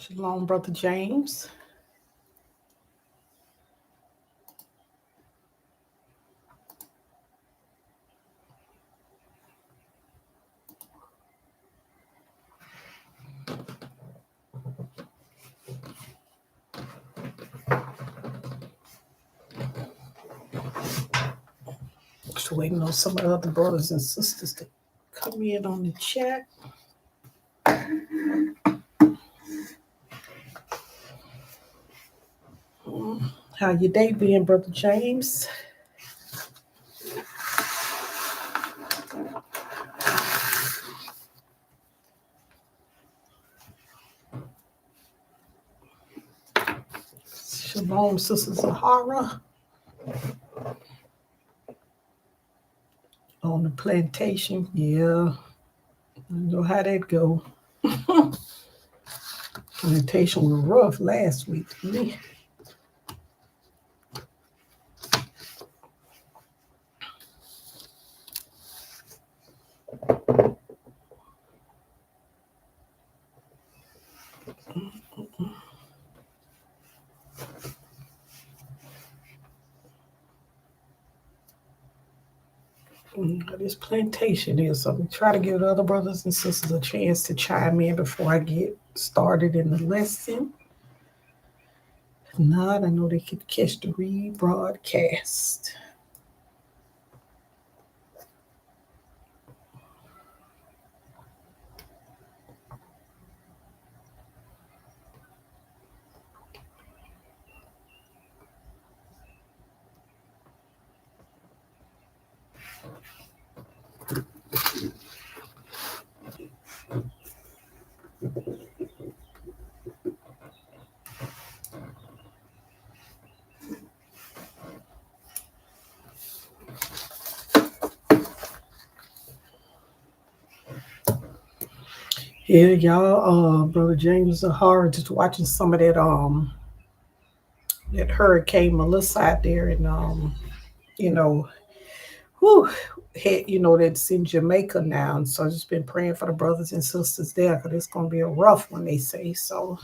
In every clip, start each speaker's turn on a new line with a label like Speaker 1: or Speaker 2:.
Speaker 1: Shalom, Brother James. Just waiting on some of the other brothers and sisters to come in on the chat. How your day been, Brother James? Shalom, Sister Zahara. On the plantation, yeah. I know how that go. Plantation was rough last week to me. This plantation is, so we try to give the other brothers and sisters a chance to chime in before I get started in the lesson. If not, I know they could catch the rebroadcast. Yeah, y'all, Brother James Zahara just watching some of that Hurricane Melissa out there and you know, whew, that's in Jamaica now. And so I've just been praying for the brothers and sisters there because it's gonna be a rough one, they say. So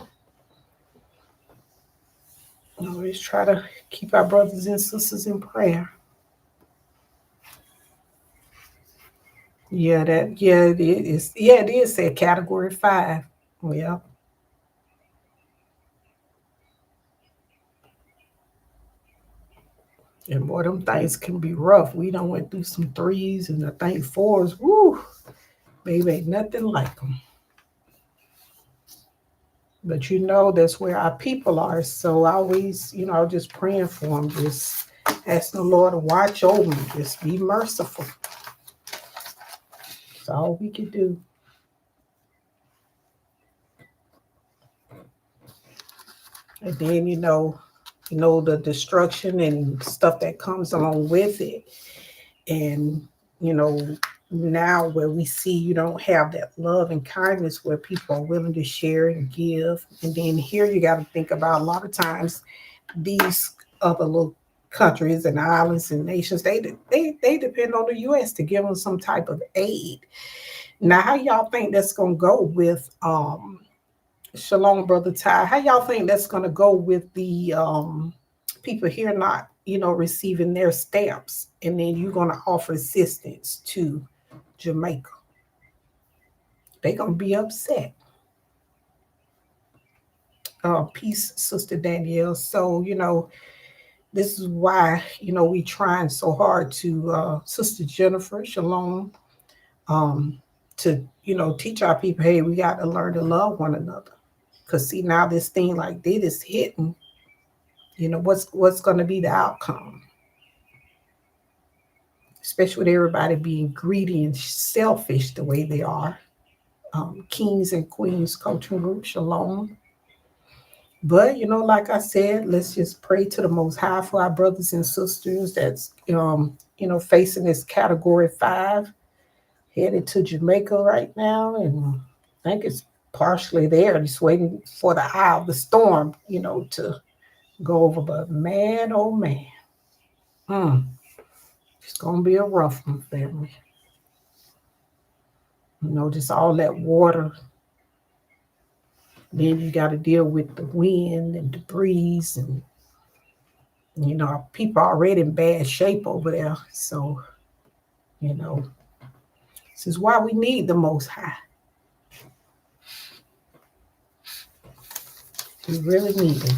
Speaker 1: always try to keep our brothers and sisters in prayer. It is. Yeah, it is said category 5. Yeah. And boy, them things can be rough. We done went through some 3s and I think 4s. Woo, baby, ain't nothing like them. But that's where our people are. So I always, just praying for them. Just asking the Lord to watch over them. Just be merciful. That's all we can do. And then, the destruction and stuff that comes along with it. And, now where we see you don't have that love and kindness where people are willing to share and give. And then here you got to think about a lot of times these other little countries and islands and nations, they depend on the U.S. to give them some type of aid. Now, how y'all think that's going to go with Shalom, Brother Ty? How y'all think that's going to go with the people here not, receiving their stamps, and then you're going to offer assistance to Jamaica? They're going to be upset. Peace, Sister Danielle. So, this is why, we trying so hard to, Sister Jennifer, Shalom, to, teach our people, hey, we got to learn to love one another. Because, see, now this thing like this is hitting, what's going to be the outcome? Especially with everybody being greedy and selfish the way they are. Kings and Queens Coaching Group, Shalom. But, like I said, let's just pray to the Most High for our brothers and sisters that's, facing this category 5, headed to Jamaica right now. And I think it's partially there, just waiting for the eye of the storm, to go over. But man, oh man, it's going to be a rough one, family. Just all that water Then you got to deal with the wind and the breeze, and people are already in bad shape over there. So, you know, this is why we need the Most High. We really need him.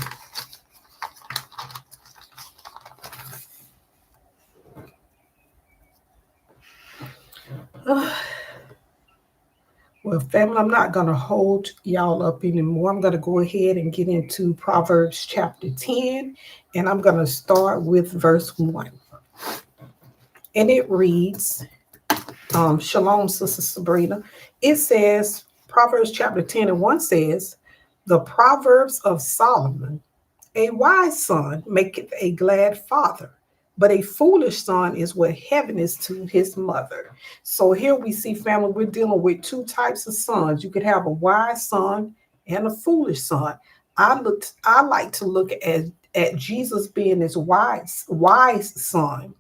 Speaker 1: Well, family, I'm not going to hold y'all up anymore. I'm going to go ahead and get into Proverbs chapter 10, and I'm going to start with verse 1. And it reads, Shalom, Sister Sabrina. It says, Proverbs chapter 10 and 1 says, the Proverbs of Solomon, a wise son maketh a glad father, but a foolish son is what heaven is to his mother. So here we see, family, we're dealing with two types of sons. You could have a wise son and a foolish son. I like to look at Jesus being this wise son.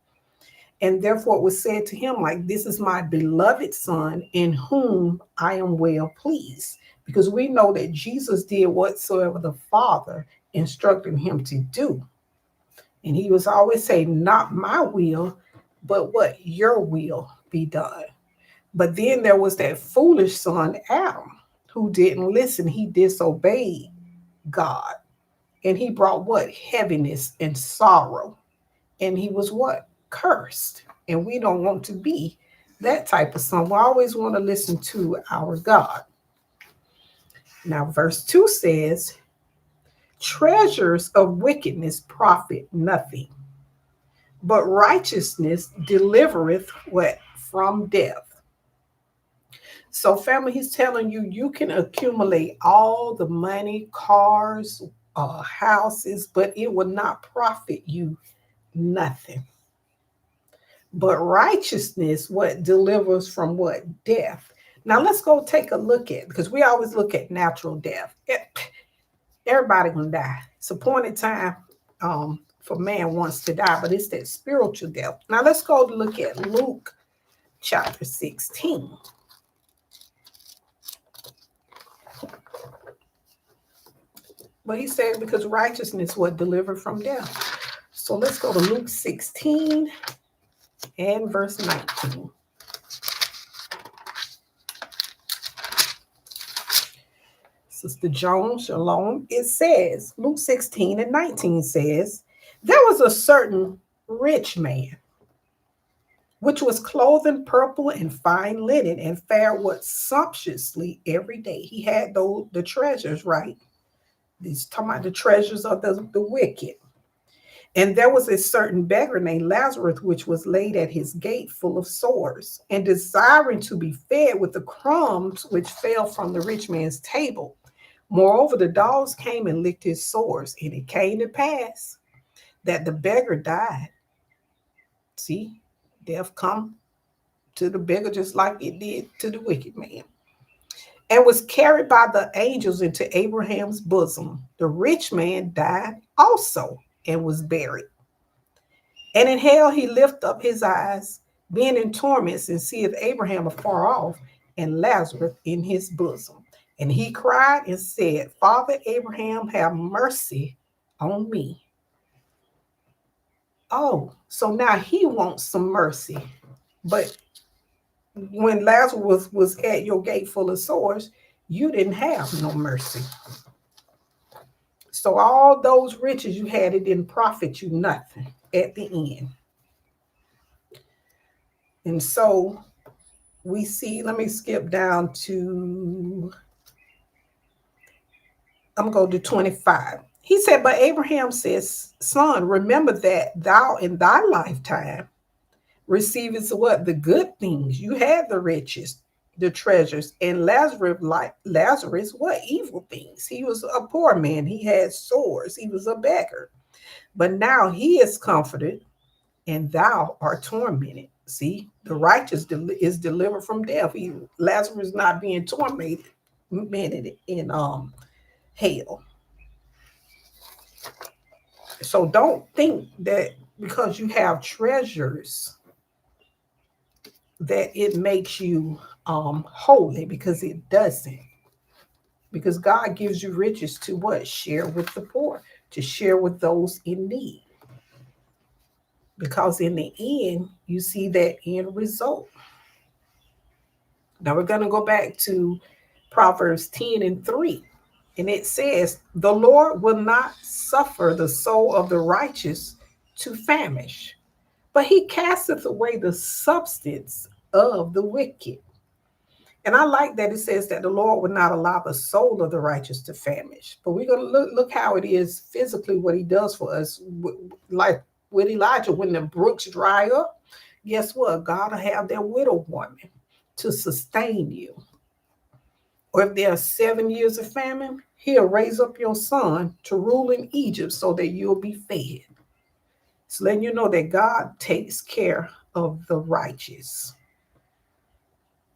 Speaker 1: And therefore it was said to him, like, this is my beloved son in whom I am well pleased. Because we know that Jesus did whatsoever the Father instructed him to do. And he was always saying, not my will, but what your will be done. But then there was that foolish son, Adam, who didn't listen. He disobeyed God. And he brought what? Heaviness and sorrow. And he was what? Cursed. And we don't want to be that type of son. We always want to listen to our God. Now, verse 2 says, treasures of wickedness profit nothing, but righteousness delivereth what? From death. So, family, he's telling you, you can accumulate all the money, cars, houses, but it will not profit you nothing. But righteousness, what? Delivers from what? Death. Now let's go take a look at, because we always look at natural death. Everybody gonna die. It's appointed time for man wants to die, but it's that spiritual death. Now let's go to look at Luke chapter 16. But he said, because righteousness would deliver from death. So let's go to Luke 16 and verse 19. Sister Joan, shalom. It says, Luke 16 and 19 says, there was a certain rich man, which was clothed in purple and fine linen, and fared what sumptuously every day. He had the treasures, right? He's talking about the treasures of the wicked. And there was a certain beggar named Lazarus, which was laid at his gate full of sores, and desiring to be fed with the crumbs which fell from the rich man's table. Moreover, the dogs came and licked his sores, and it came to pass that the beggar died. See, death come to the beggar just like it did to the wicked man, and was carried by the angels into Abraham's bosom. The rich man died also and was buried. And in hell he lift up his eyes, being in torments, and seeth Abraham afar off, and Lazarus in his bosom. And he cried and said, Father Abraham, have mercy on me. Oh, so now he wants some mercy. But when Lazarus was at your gate full of sores, you didn't have no mercy. So all those riches you had, it didn't profit you nothing at the end. And so we see, let me skip down to, I'm going to go to 25. He said, but Abraham says, son, remember that thou in thy lifetime receivest what? The good things. You had the riches, the treasures, and Lazarus, what? Evil things. He was a poor man. He had sores. He was a beggar. But now he is comforted, and thou art tormented. See, the righteous is delivered from death. Lazarus not being tormented in hell. So don't think that because you have treasures that it makes you holy, because it doesn't. because God gives you riches to what? Share with the poor, to share with those in need. Because in the end, you see that end result. Now we're going to go back to Proverbs 10 and 3. And it says, the Lord will not suffer the soul of the righteous to famish, but he casteth away the substance of the wicked. And I like that it says that the Lord would not allow the soul of the righteous to famish. But we're going to look how it is physically, what he does for us. Like with Elijah, when the brooks dry up, guess what? God will have that widow woman to sustain you. Or if there are 7 years of famine, he'll raise up your son to rule in Egypt so that you'll be fed. It's letting you know that God takes care of the righteous.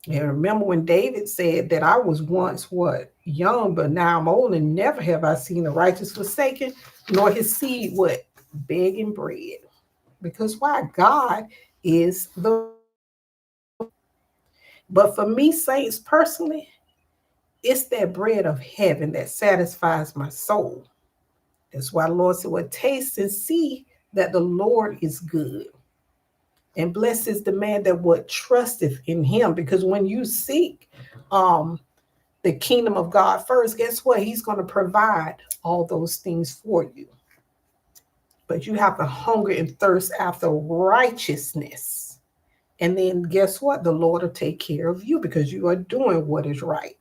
Speaker 1: And remember when David said that I was once what? Young, but now I'm old, and never have I seen the righteous forsaken, nor his seed what? Begging bread. Because why? God is the. But for me, saints, personally, it's that bread of heaven that satisfies my soul. That's why the Lord said, well, taste and see that the Lord is good. And blessed is the man that what trusteth in him. Because when you seek the kingdom of God first, guess what? He's going to provide all those things for you. But you have to hunger and thirst after righteousness. And then guess what? The Lord will take care of you because you are doing what is right.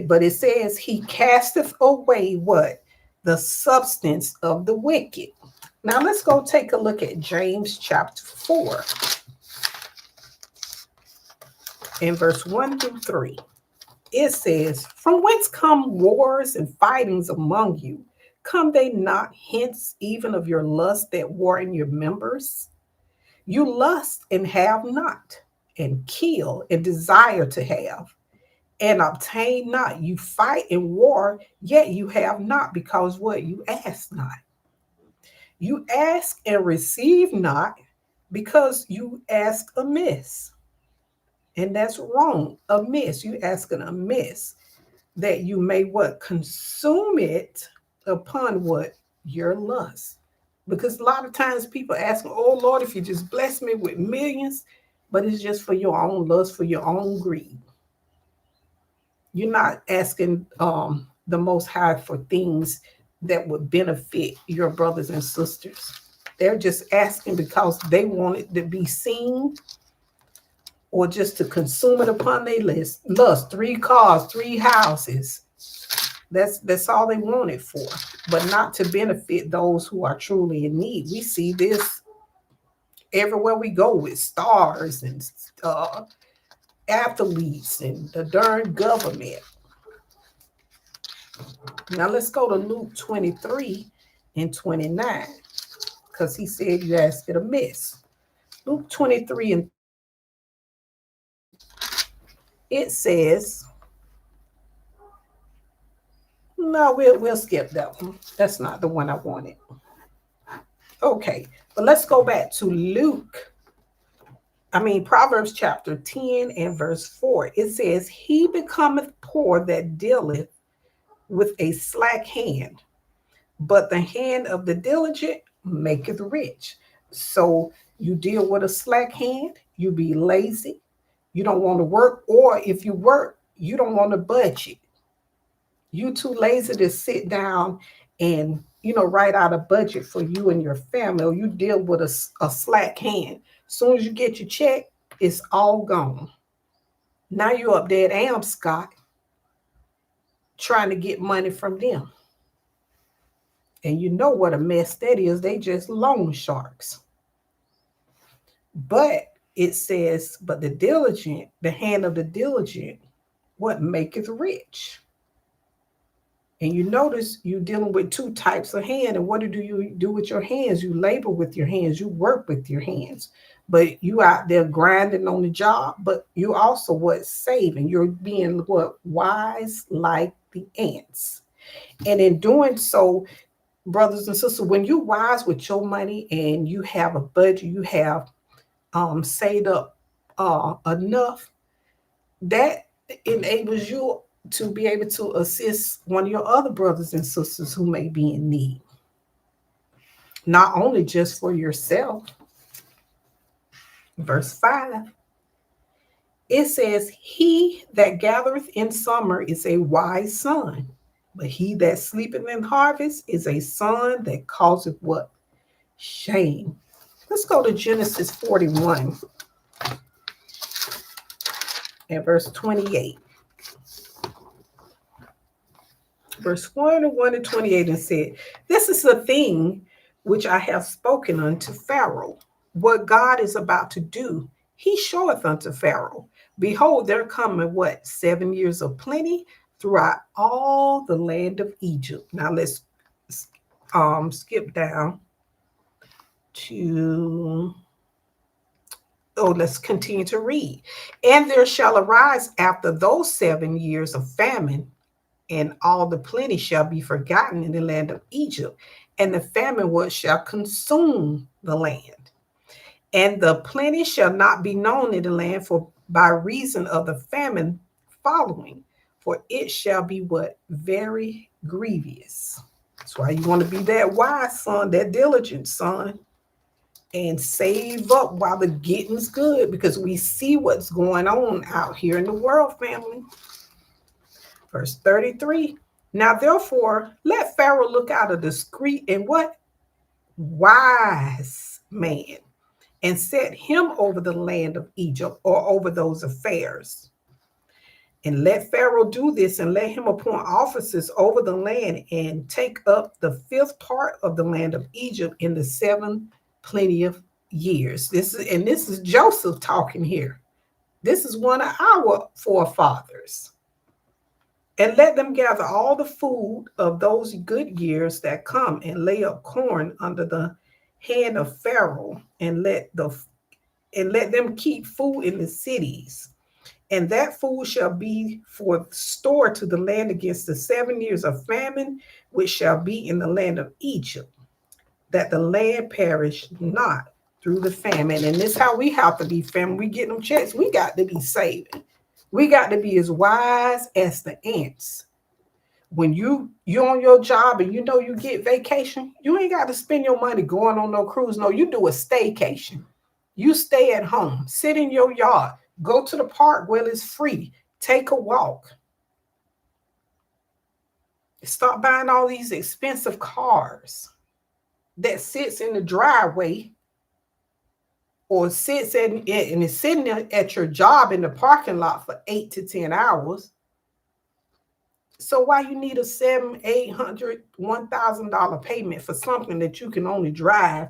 Speaker 1: But it says he casteth away what? The substance of the wicked. Now let's go take a look at James chapter 4 in verse 1 through 3. It says, from whence come wars and fightings among you? Come they not hence even of your lust that war in your members? You lust and have not, and kill and desire to have, and obtain not. You fight and war, yet you have not, because what? You ask not. You ask and receive not, because you ask amiss. And that's wrong. Amiss. You asking amiss, that you may what? Consume it upon what? Your lust. Because a lot of times people ask, oh Lord, if you just bless me with millions, but it's just for your own lust, for your own greed. You're not asking the Most High for things that would benefit your brothers and sisters. They're just asking because they want it to be seen, or just to consume it upon their lust. 3 cars, 3 houses. That's all they want it for, but not to benefit those who are truly in need. We see this everywhere we go with stars and athletes and the darn government. Now let's go to Luke 23 and 29, because he said you asked it amiss. Luke 23 and it says, no, we'll skip that one. That's not the one I wanted. Okay, but let's go back to Proverbs chapter 10 and verse 4. It says, he becometh poor that dealeth with a slack hand, but the hand of the diligent maketh rich. So you deal with a slack hand, you be lazy, you don't want to work, or if you work, you don't want to budget. You too lazy to sit down and write out a budget for you and your family, or you deal with a slack hand. As soon as you get your check, it's all gone. Now you're up there at Amscot trying to get money from them. And you know what a mess that is. They just loan sharks. But it says, but the diligent, the hand of the diligent, what maketh rich? And you notice you're dealing with 2 types of hand. And what do you do with your hands? You labor with your hands. You work with your hands. But you out there grinding on the job. But you also what? Saving. You're being what? Wise like the ants. And in doing so, brothers and sisters, when you wise with your money and you have a budget, you have saved up enough, that enables you to be able to assist one of your other brothers and sisters who may be in need. Not only just for yourself. Verse 5, it says, he that gathereth in summer is a wise son, but he that sleepeth in harvest is a son that causeth what? Shame. Let's go to Genesis 41 and verse 28. Verse 21 and 28, and said, this is the thing which I have spoken unto Pharaoh. What God is about to do, he showeth unto Pharaoh. Behold, there cometh what? 7 years of plenty throughout all the land of Egypt. Now let's skip down to, let's continue to read. And there shall arise after those 7 years of famine, and all the plenty shall be forgotten in the land of Egypt, and the famine what shall consume the land. And the plenty shall not be known in the land for by reason of the famine following, for it shall be what? Very grievous. That's why you want to be that wise son, that diligent son, and save up while the getting's good, because we see what's going on out here in the world, family. Verse 33, now therefore let Pharaoh look out a discreet and what? Wise man, and set him over the land of Egypt, or over those affairs. And let Pharaoh do this, and let him appoint officers over the land, and take up the 5th part of the land of Egypt in the 7 plenteous years. This is Joseph talking here. This is one of our forefathers. And let them gather all the food of those good years that come, and lay up corn under the hand of Pharaoh, and let them keep food in the cities. And that food shall be for store to the land against the 7 years of famine, which shall be in the land of Egypt, that the land perish not through the famine. And this is how we have to be, family. We get them checks. We got to be saving. We got to be as wise as the ants. When you're on your job and you know you get vacation, you ain't got to spend your money going on no cruise. No, you do a staycation. You stay at home, sit in your yard, go to the park where it's free, take a walk. Stop buying all these expensive cars that sits in the driveway, or sits and is sitting at your job in the parking lot for 8 to 10 hours. So why you need a $700, $800, $1,000 payment for something that you can only drive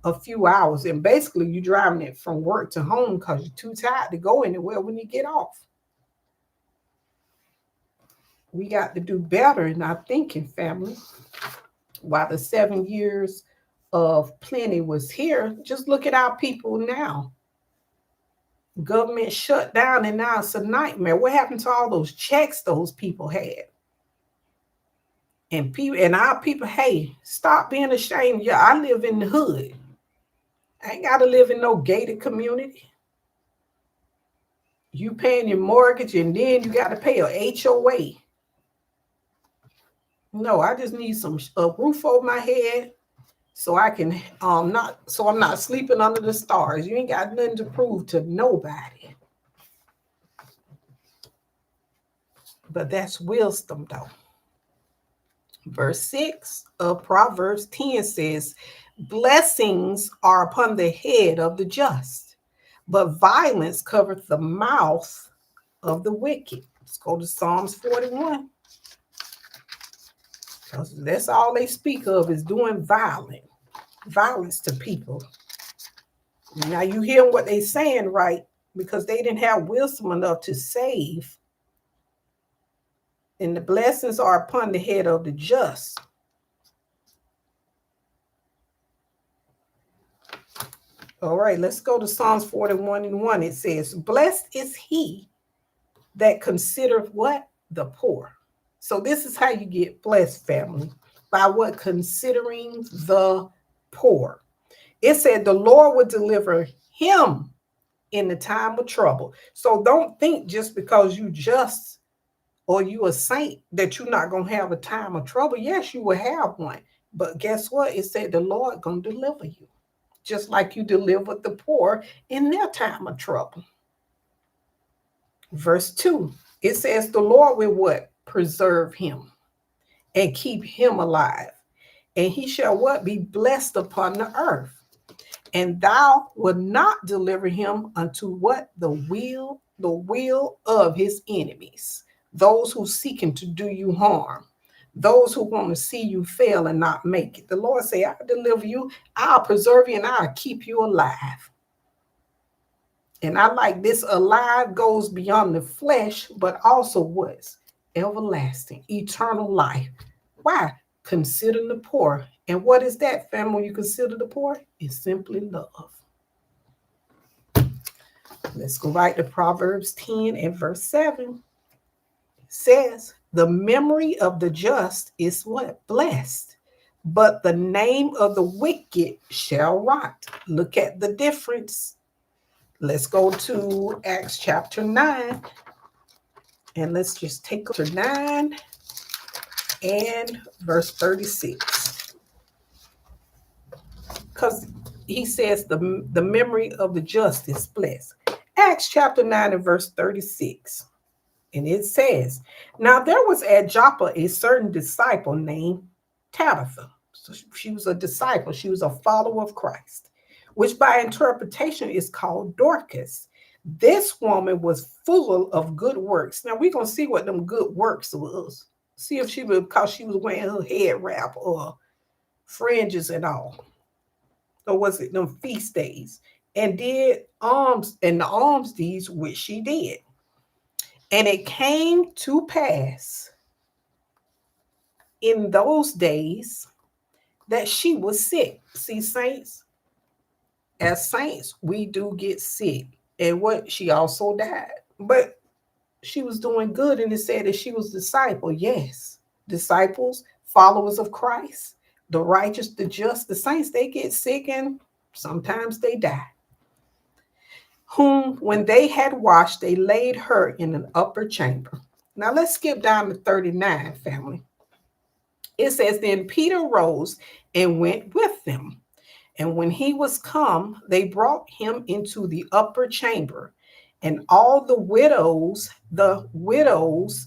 Speaker 1: a few hours? And basically you're driving it from work to home because you're too tired to go anywhere when you get off. We got to do better in our thinking, family. While the 7 years of plenty was here, just look at our people now. Government shut down, and now it's a nightmare. What happened to all those checks those people had? And our people, hey, stop being ashamed. Yeah, I live in the hood. I ain't got to live in no gated community. You paying your mortgage, and then you got to pay a HOA. No, I just need a roof over my head, so I can I'm not sleeping under the stars. You ain't got nothing to prove to nobody. But that's wisdom, though. Verse 6 of Proverbs 10 says, blessings are upon the head of the just, but violence covereth the mouth of the wicked. Let's go to Psalms 41. Because that's all they speak of, is doing violence to people. Now you hear what they're saying, right? Because they didn't have wisdom enough to save. And the blessings are upon the head of the just. All right, let's go to Psalms 41 and 1. It says, blessed is he that considereth what? The poor. So this is how you get blessed, family. By what? Considering the poor. It said the Lord would deliver him in the time of trouble. So don't think just because you just, or you a saint that you're not going to have a time of trouble. Yes, you will have one. But guess what? It said the Lord going to deliver you, just like you delivered the poor in their time of trouble. Verse 2, it says the Lord will what? Preserve him and keep him alive. And he shall what? Be blessed upon the earth. And thou wilt not deliver him unto what? The will of his enemies, those who seek him to do you harm, those who want to see you fail and not make it. The Lord say, I'll deliver you, I'll preserve you, and I'll keep you alive. And I like this, alive goes beyond the flesh, but also what's everlasting, eternal life. Why? Consider the poor. And what is that, family, when you consider the poor? It's simply love. Let's go right to Proverbs 10 and verse 7. It says, the memory of the just is what? Blessed. But the name of the wicked shall rot. Look at the difference. Let's go to Acts chapter 9. And let's just take to 9 and verse 36. Because he says the memory of the just is blessed. Acts chapter 9 and verse 36. And it says, now there was at Joppa a certain disciple named Tabitha. So she was a disciple. She was a follower of Christ, which by interpretation is called Dorcas. This woman was full of good works. Now we're going to see what them good works was. See if she was, because she was wearing her head wrap or fringes and all. Or was it them feast days? And did alms, and the alms deeds which she did. And it came to pass in those days that she was sick. See, saints, as saints, we do get sick. And what? She also died. But she was doing good, and it said that she was a disciple. Yes, disciples, followers of Christ, the righteous, the just, the saints, they get sick and sometimes they die. Whom, when they had washed, they laid her in an upper chamber. Now let's skip down to 39, family. It says, then Peter rose and went with them. And when he was come, they brought him into the upper chamber. And all the widows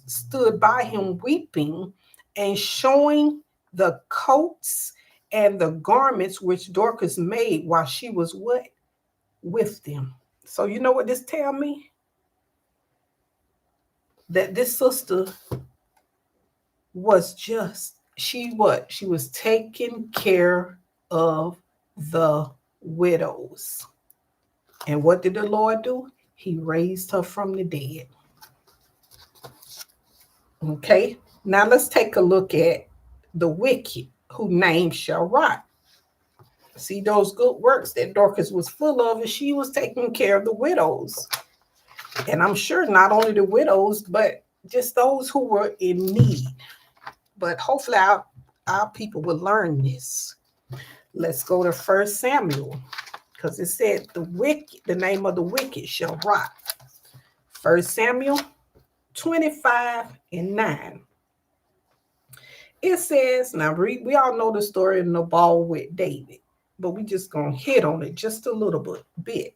Speaker 1: stood by him weeping and showing the coats and the garments which Dorcas made while she was what? With them. So you know what this tell me? That this sister was just, she was taking care of the widows. And what did the Lord do? He raised her from the dead. Okay, now let's take a look at the wicked, whose name shall rot. See those good works that Dorcas was full of, and she was taking care of the widows. And I'm sure not only the widows, but just those who were in need. But hopefully our people will learn this. Let's go to 1 Samuel, because it said the name of the wicked shall rot. 1 Samuel 25 and 9. It says, now we all know the story of Nabal with David, but we just going to hit on it just a little bit.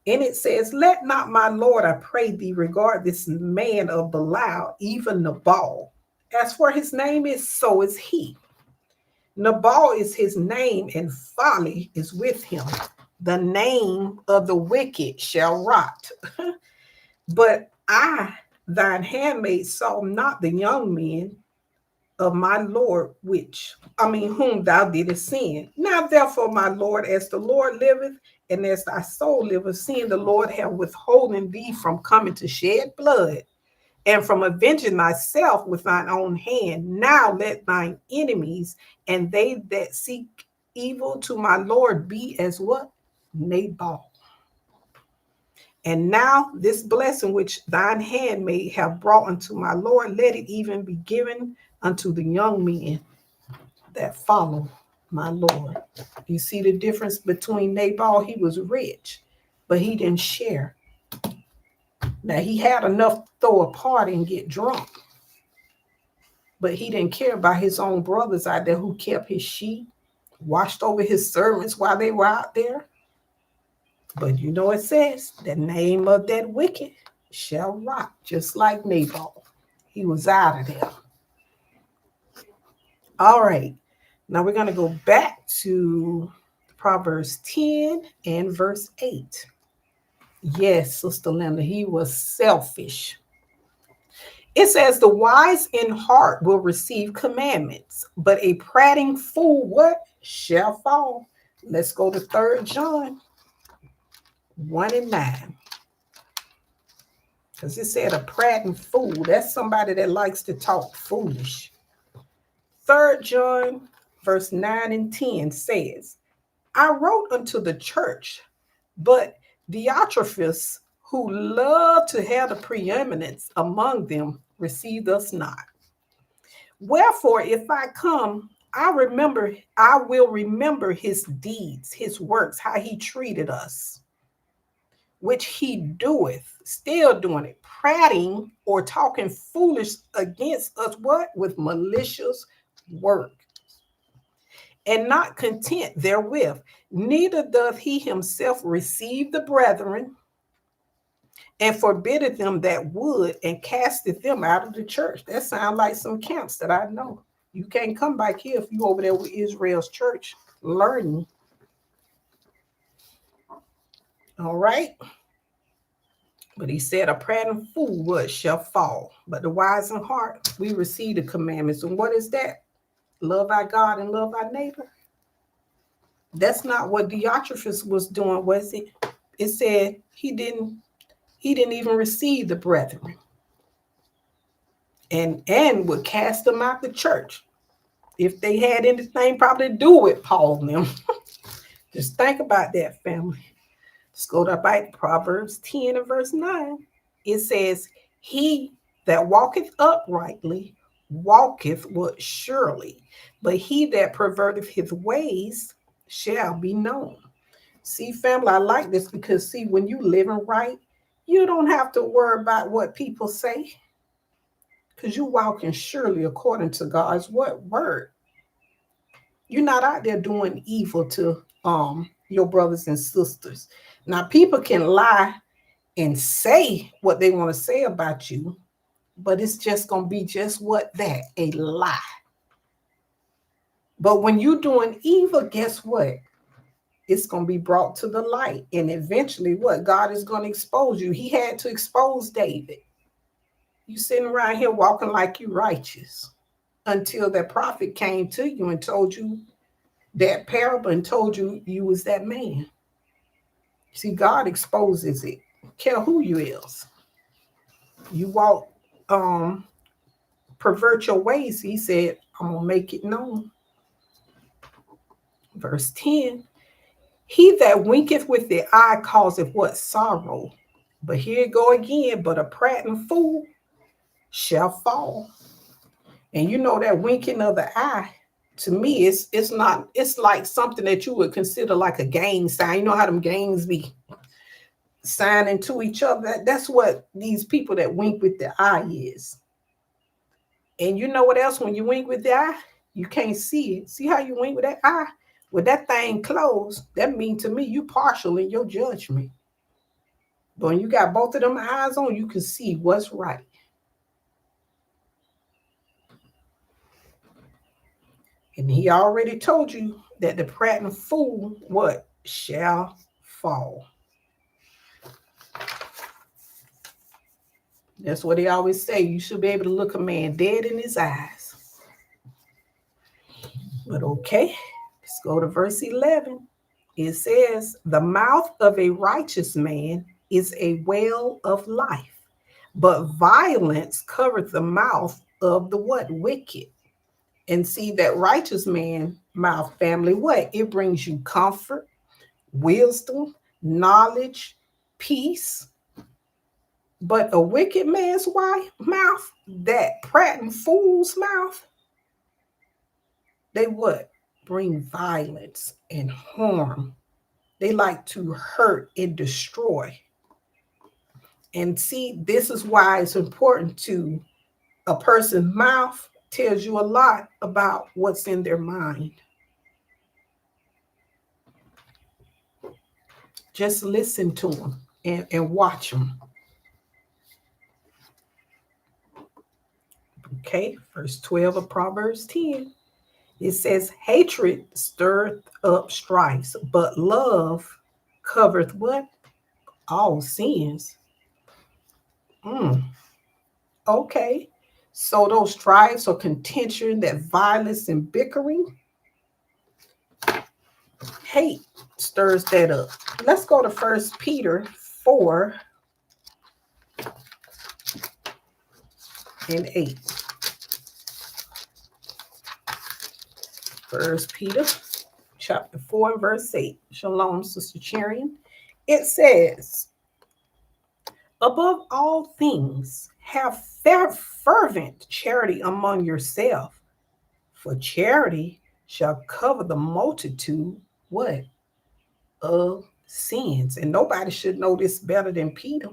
Speaker 1: And it says, let not my Lord, I pray thee, regard this man of Belial, even Nabal. As for his name is, so is he. Nabal is his name, and folly is with him. The name of the wicked shall rot. But I, thine handmaid, saw not the young men of my Lord, whom thou didst sin. Now therefore, my Lord, as the Lord liveth, and as thy soul liveth, seeing the Lord have withholden thee from coming to shed blood, and from avenging thyself with thine own hand, now let thine enemies and they that seek evil to my Lord be as what? Nabal. And now this blessing which thine hand may have brought unto my Lord, let it even be given unto the young men that follow my Lord. You see the difference between Nabal? He was rich, but he didn't share Now, he had enough to throw a party and get drunk, but he didn't care about his own brothers out there who kept his sheep, watched over his servants while they were out there. But you know, it says the name of that wicked shall rot, just like Nabal. He was out of there. All right. Now we're going to go back to Proverbs 10 and verse 8. Yes, Sister Linda, he was selfish. It says, the wise in heart will receive commandments, but a prating fool, what? Shall fall. Let's go to 3 John 1 and 9. Because it said a prating fool. That's somebody that likes to talk foolish. 3 John verse 9 and 10 says, I wrote unto the church, but Diotrephes, who loved to have the preeminence among them, received us not. Wherefore, if I come, I will remember his deeds, his works, how he treated us, which he doeth, still doing it, prating or talking foolish against us, what? With malicious work. And not content therewith, neither doth he himself receive the brethren, and forbiddeth them that would, and casteth them out of the church. That sounds like some camps that I know. You can't come back here if you over there with Israel's church learning. All right. But he said, a prating fool what shall fall, but the wise in heart, we receive the commandments. And what is that? Love our God and love our neighbor. That's not what Diotrephes was doing, was it? It said he didn't even receive the brethren, and would cast them out the church if they had anything probably to do with Paul and them. Just think about that, family. Let's go to Proverbs 10 and verse 9. It says, he that walketh uprightly walketh what? Surely, but he that perverteth his ways shall be known. See, family, I like this because, see, when you living right, you don't have to worry about what people say, because you walking surely according to God's word. You're not out there doing evil to your brothers and sisters. Now, people can lie and say what they want to say about you, but it's just going to be just what? That, a lie. But when you're doing evil, guess what? It's going to be brought to the light. And eventually, what? God is going to expose you. He had to expose David. You sitting around here walking like you righteous until that prophet came to you and told you that parable and told you you was that man. See, God exposes it. Care who you is. You walk, pervert your ways. He said, I'm going to make it known. Verse 10. He that winketh with the eye causeth what? Sorrow. But here go again. But a prating fool shall fall. And you know that winking of the eye, to me, it's not, it's like something that you would consider like a gang sign. You know how them gangs be signing to each other? That's what these people that wink with the eye is. And you know what else? When you wink with the eye, you can't see it. See how you wink with that eye? With that thing closed, that means to me you partial in your judgment. But when you got both of them eyes on, you can see what's right. And he already told you that the prating fool, what? Shall fall. That's what they always say. You should be able to look a man dead in his eyes. But okay, let's go to verse 11. It says, the mouth of a righteous man is a well of life, but violence covereth the mouth of the what? Wicked. And see, that righteous man mouth, family, what? It brings you comfort, wisdom, knowledge, peace. But a wicked man's mouth, that prating fool's mouth, they what? Bring violence and harm. They like to hurt and destroy. And see, this is why it's important to a person's mouth tells you a lot about what's in their mind. Just listen to them and watch them. Okay, verse 12 of Proverbs 10. It says, hatred stirreth up strife, but love covereth what? All sins. Mm, okay. So those strifes or contention, that violence and bickering, hate stirs that up. Let's go to 1 Peter 4:8. 1 Peter chapter 4, verse 8. Shalom, Sister Charian. It says, above all things, have fervent charity among yourself, for charity shall cover the multitude, what? Of sins. And nobody should know this better than Peter.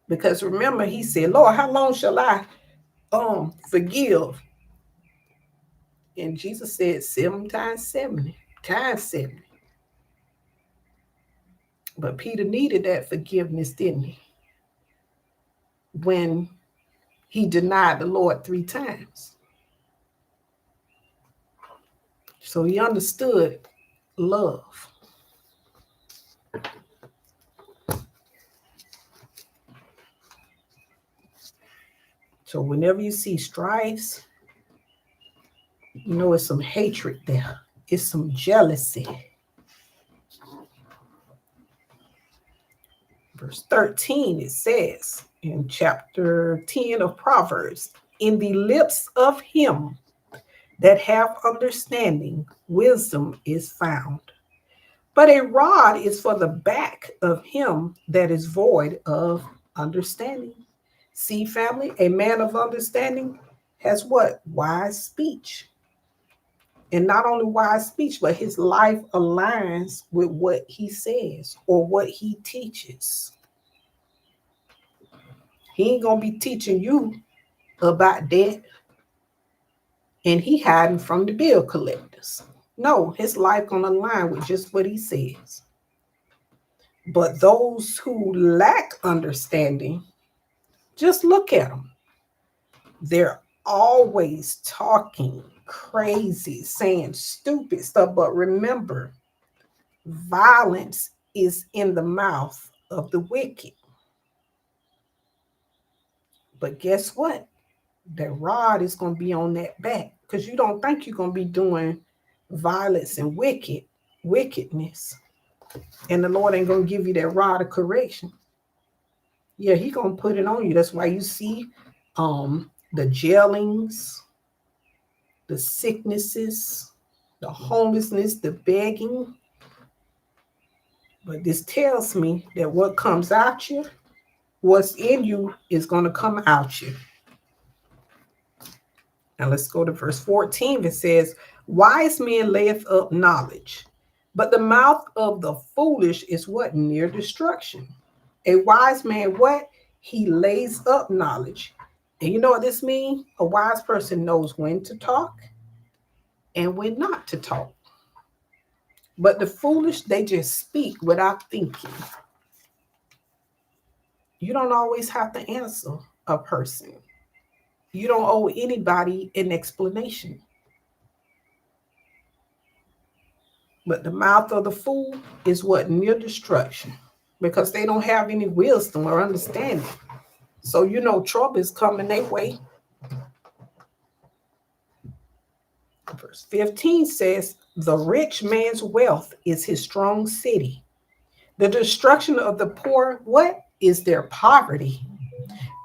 Speaker 1: Because remember, he said, Lord, how long shall I forgive? And Jesus said 7 times 70, times 70. But Peter needed that forgiveness, didn't he? When he denied the Lord 3 times. So he understood love. So whenever you see strifes, you know it's some hatred there. It's some jealousy. Verse 13, it says in chapter 10 of Proverbs, in the lips of him that have understanding, wisdom is found. But a rod is for the back of him that is void of understanding. See, family, a man of understanding has what? Wise speech. And not only wise speech, but his life aligns with what he says or what he teaches. He ain't gonna be teaching you about debt and he hiding from the bill collectors. No, his life gonna align with just what he says. But those who lack understanding, just look at them. They're always talking crazy, saying stupid stuff. But remember, violence is in the mouth of the wicked. But guess what? That rod is going to be on that back because you don't think you're going to be doing violence and wickedness. And the Lord ain't going to give you that rod of correction. Yeah, he going to put it on you. That's why you see the jailings, the sicknesses, the homelessness, the begging. But this tells me that what comes out you, what's in you is going to come out you. Now let's go to verse 14. It says, wise men layeth up knowledge, but the mouth of the foolish is what? Near destruction. A wise man, what? He lays up knowledge. And you know what this means? A wise person knows when to talk and when not to talk. But the foolish, they just speak without thinking. You don't always have to answer a person. You don't owe anybody an explanation. But the mouth of the fool is what? Near destruction. Because they don't have any wisdom or understanding. So you know trouble is coming their way. Verse 15 says, the rich man's wealth is his strong city. The destruction of the poor, what? Is their poverty.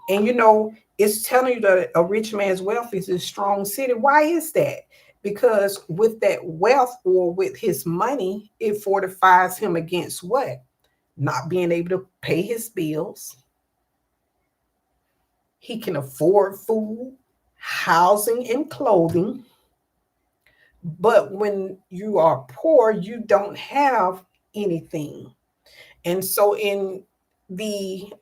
Speaker 1: And you know, it's telling you that a rich man's wealth is his strong city. Why is that? Because with that wealth or with his money, it fortifies him against what? Not being able to pay his bills. He can afford food, housing, and clothing. But when you are poor, you don't have anything. And so in the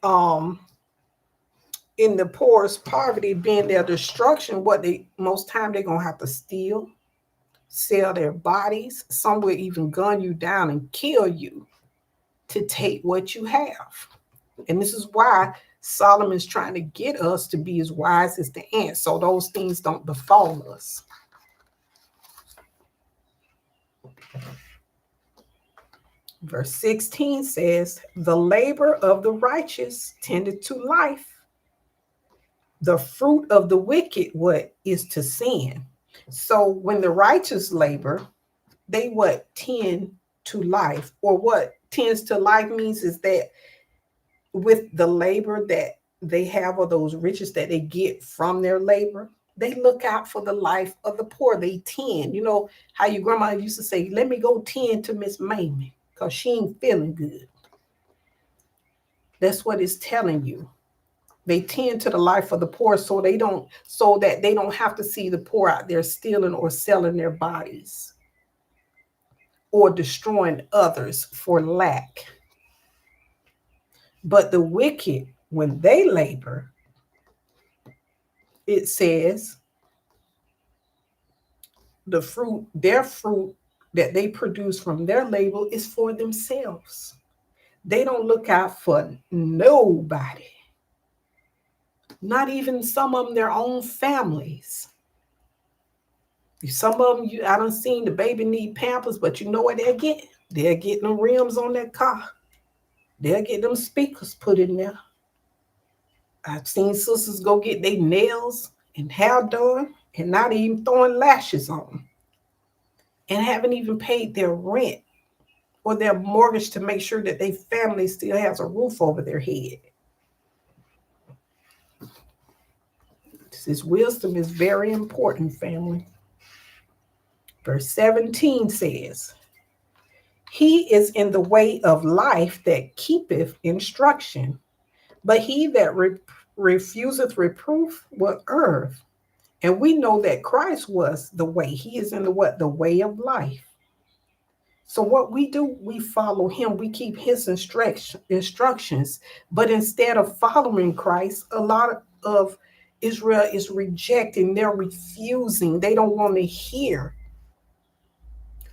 Speaker 1: in the poorest poverty being their destruction, what they most time they're gonna have to steal, sell their bodies, some will even gun you down and kill you to take what you have. And this is why Solomon's trying to get us to be as wise as the ants so those things don't befall us. Verse 16 says, the labor of the righteous tended to life. The fruit of the wicked, what is to sin. So when the righteous labor, they what tend to life, or what tends to life means is that with the labor that they have or those riches that they get from their labor, they look out for the life of the poor. They tend, you know, how your grandma used to say, let me go tend to Miss Mamie because she ain't feeling good. That's what it's telling you. They tend to the life of the poor so that they don't have to see the poor out there stealing or selling their bodies or destroying others for lack. But the wicked, when they labor, it says their fruit that they produce from their labor is for themselves. They don't look out for nobody, not even some of them their own families. Some of them, I done seen the baby need Pampers, but you know what they'll get? They'll get them rims on that car. They'll get them speakers put in there. I've seen sisters go get their nails and hair done and not even throwing lashes on them and haven't even paid their rent or their mortgage to make sure that their family still has a roof over their head. This wisdom is very important, family. Verse 17 says, he is in the way of life that keepeth instruction, but he that refuseth reproof will err. And we know that Christ was the way. He is in the what? The way of life. So what we do, we follow him. We keep his instructions. But instead of following Christ, a lot of Israel is rejecting. They're refusing. They don't want to hear.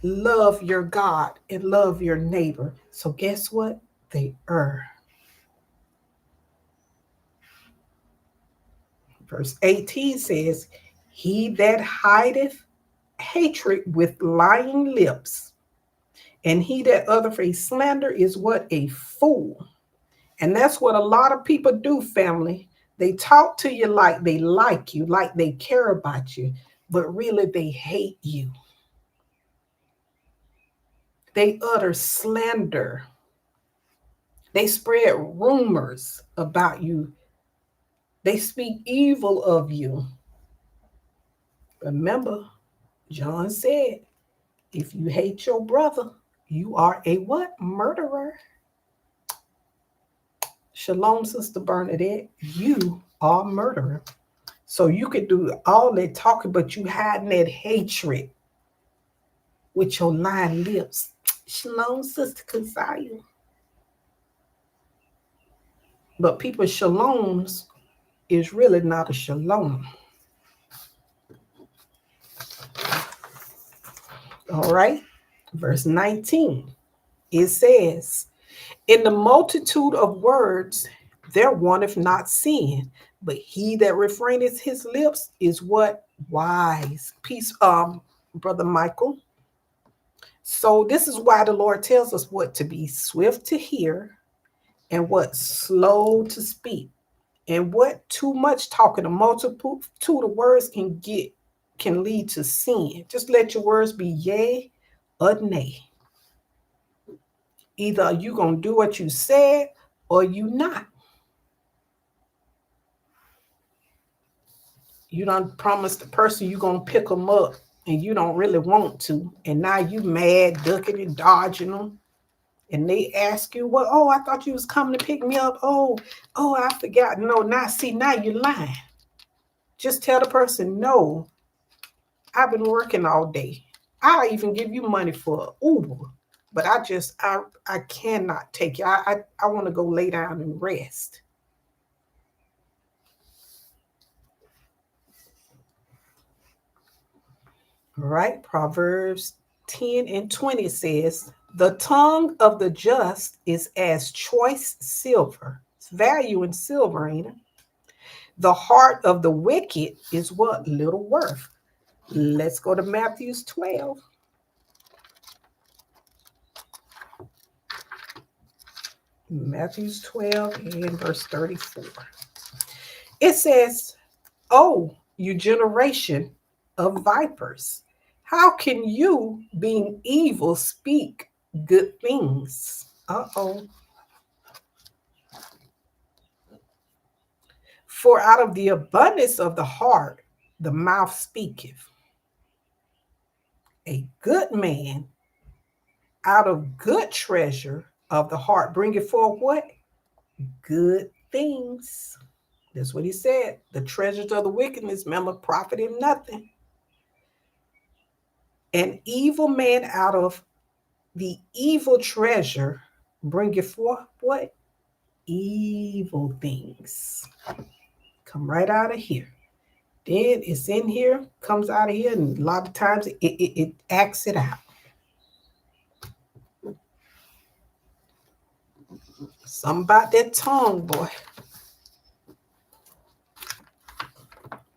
Speaker 1: Love your God and love your neighbor. So guess what? They err. Verse 18 says, he that hideth hatred with lying lips, and he that uttereth a slander is what? A fool. And that's what a lot of people do, family. They talk to you like they like you, like they care about you, but really they hate you. They utter slander. They spread rumors about you. They speak evil of you. Remember, John said, if you hate your brother, you are a what? Murderer. Shalom, Sister Bernadette. You are a murderer. So you could do all that talking, but you hiding that hatred with your lying lips. Shalom, Sister Keziah. But people's shaloms is really not a shalom. All right. Verse 19. It says, in the multitude of words, there wanteth not sin, but he that refraineth his lips is what? Wise. Peace, Brother Michael. So this is why the Lord tells us what? To be swift to hear and what? Slow to speak. And what? Too much talking. A multitude of words can lead to sin. Just let your words be yea or nay. Either you going to do what you said or you not. You done promised the person you going to pick them up and you don't really want to. And now you mad, ducking and dodging them. And they ask you, well, oh, I thought you was coming to pick me up. Oh, I forgot. No, now you're lying. Just tell the person, no, I've been working all day. I'll even give you money for Uber. But I cannot take it. I want to go lay down and rest. All right. Proverbs 10 and 20 says, the tongue of the just is as choice silver. It's value in silver, ain't it? The heart of the wicked is what? Little worth. Let's go to Matthew 12. Matthew 12 and verse 34. It says, oh, you generation of vipers, how can you, being evil, speak good things? Uh-oh. For out of the abundance of the heart, the mouth speaketh. A good man out of good treasure of the heart bringeth forth what? Good things. That's what he said. The treasures of the wickedness, remember, profit him nothing. An evil man out of the evil treasure bringeth forth what? Evil things. Come right out of here. Then it's in here, comes out of here, and a lot of times it acts it out. Something about that tongue, boy.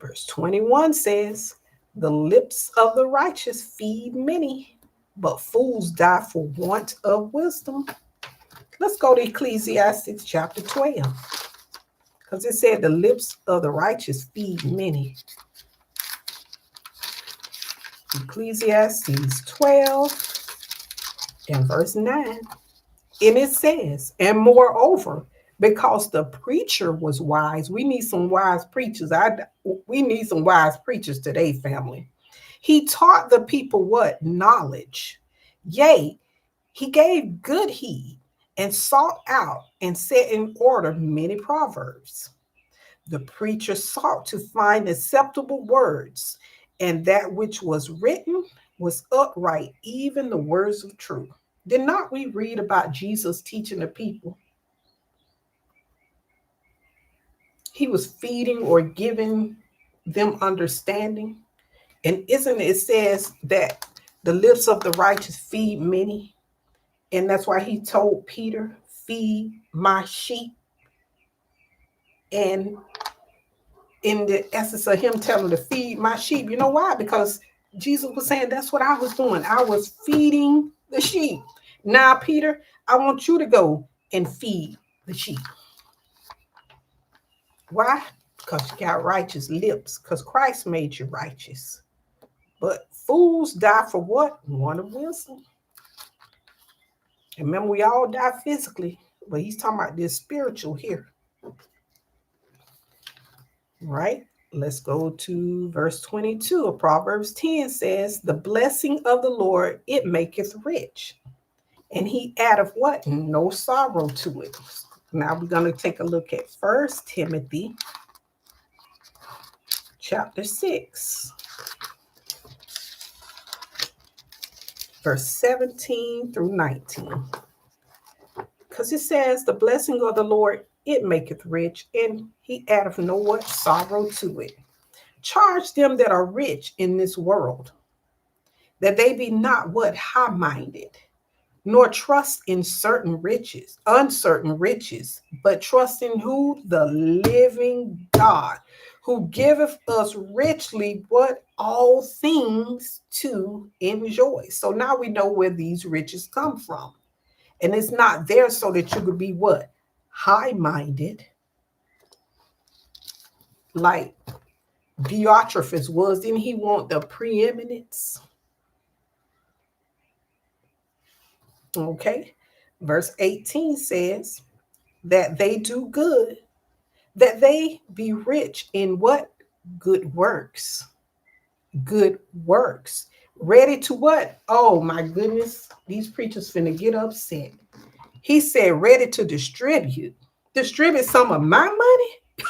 Speaker 1: Verse 21 says, the lips of the righteous feed many, but fools die for want of wisdom. Let's go to Ecclesiastes chapter 12. Because it said the lips of the righteous feed many. Ecclesiastes 12 and verse 9. And it says, and moreover, because the preacher was wise, we need some wise preachers. We need some wise preachers today, family. He taught the people what? Knowledge. Yea, he gave good heed and sought out and set in order many proverbs. The preacher sought to find acceptable words, and that which was written was upright, even the words of truth. Did not we read about Jesus teaching the people? He was feeding or giving them understanding. And isn't it says that the lips of the righteous feed many? And that's why he told Peter, feed my sheep. And in the essence of him telling to feed my sheep, you know why? Because Jesus was saying that's what I was doing. I was feeding the sheep. Now, Peter, I want you to go and feed the sheep. Why? Because you got righteous lips, because Christ made you righteous. But fools die for what? Want of wisdom. And remember, we all die physically, but he's talking about this spiritual here. Right? Let's go to verse 22 of Proverbs 10 says, the blessing of the Lord, it maketh rich. And he addeth what? No sorrow to it. Now we're going to take a look at 1 Timothy chapter 6, verse 17 through 19. Because it says, the blessing of the Lord, it maketh rich, and he addeth no what? Sorrow to it. Charge them that are rich in this world, that they be not what? High-minded, nor trust in uncertain riches, but trust in who? The living God, who giveth us richly what? All things to enjoy. So now we know where these riches come from. And it's not there so that you could be what? High-minded, like Diotrephes was. Didn't he want the preeminence? Okay. Verse 18 says that they do good, that they be rich in what? Good works. Good works. Ready to what? Oh my goodness. These preachers finna get upset. He said ready to distribute. Distribute some of my money?